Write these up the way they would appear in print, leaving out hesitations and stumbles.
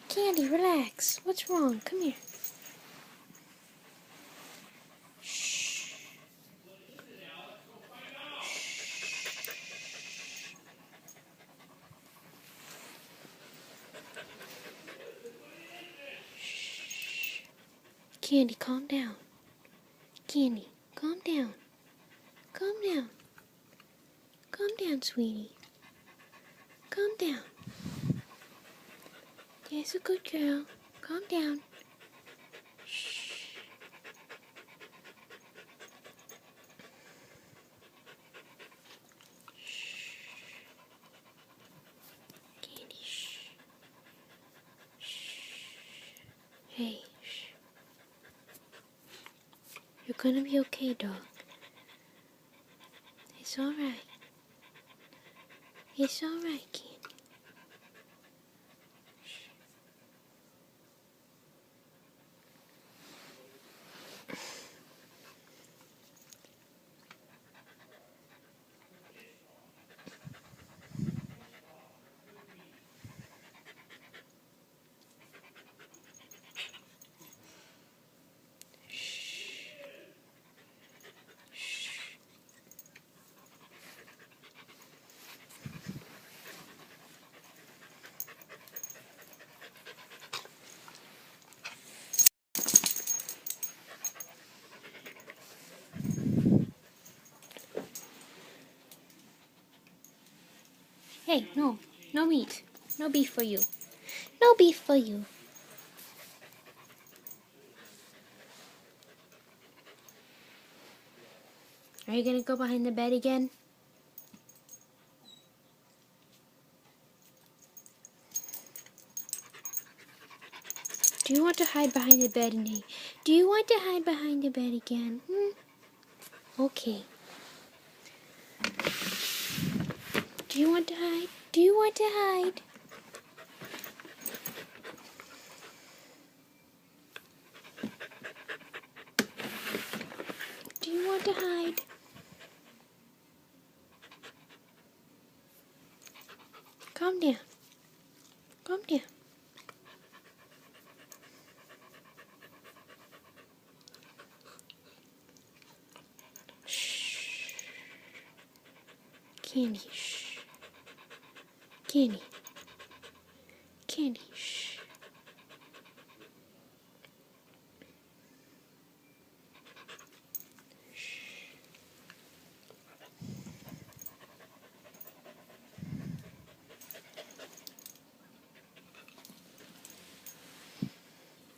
Candy, relax. What's wrong? Come here. Shh. Shh. Candy, calm down. Candy, calm down. Calm down. Calm down, sweetie. Calm down. Yes, a good girl. Calm down. Shh. Shh. Candy, shh. Shh. Hey, shh. You're gonna be okay, dog. It's alright. It's alright, Candy. Hey, no. No meat. No beef for you. No beef for you. Are you gonna go behind the bed again? Do you want to hide behind the bed, Nate? Do you want to hide behind the bed again? Okay. Do you want to hide? Do you want to hide? Do you want to hide? Calm down. Calm down. Shh. Candy, shh. Candy. Candy, shh.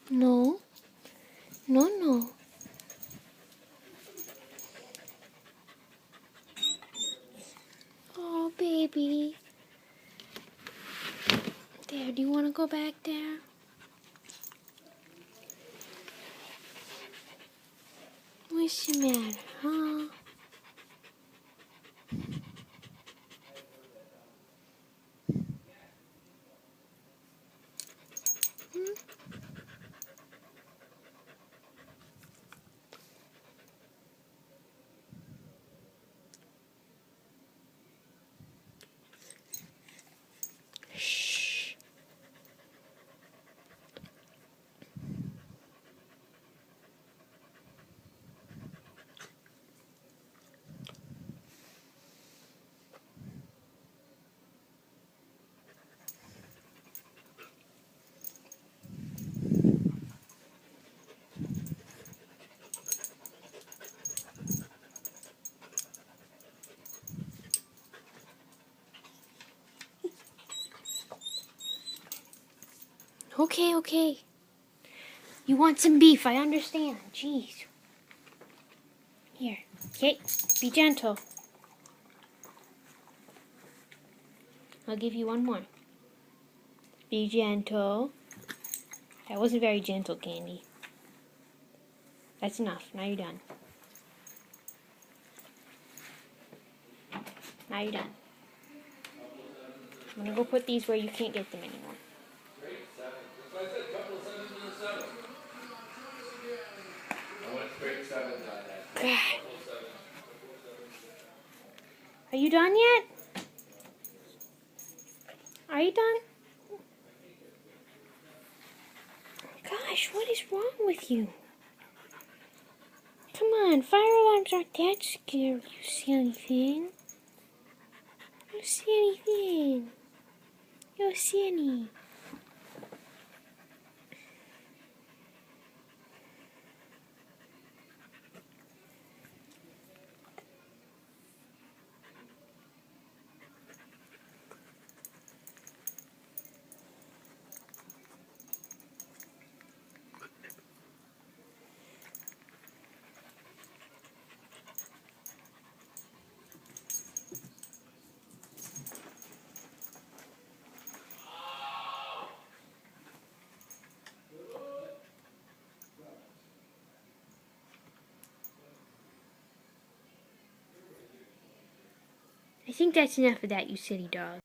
No. No, no. Oh, baby. There, do you want to go back there? What's the matter, huh? Shh. Okay, okay. You want some beef, I understand. Jeez. Here, okay, be gentle. I'll give you one more. Be gentle. That wasn't very gentle, Candy. That's enough. Now you're done. Now you're done. I'm gonna go put these where you can't get them anymore. God. Are you done yet? Are you done? gosh, what is wrong with you? Come on, fire alarms aren't that scary, you silly thing. You silly thing. You're silly. I think that's enough of that, you silly dog.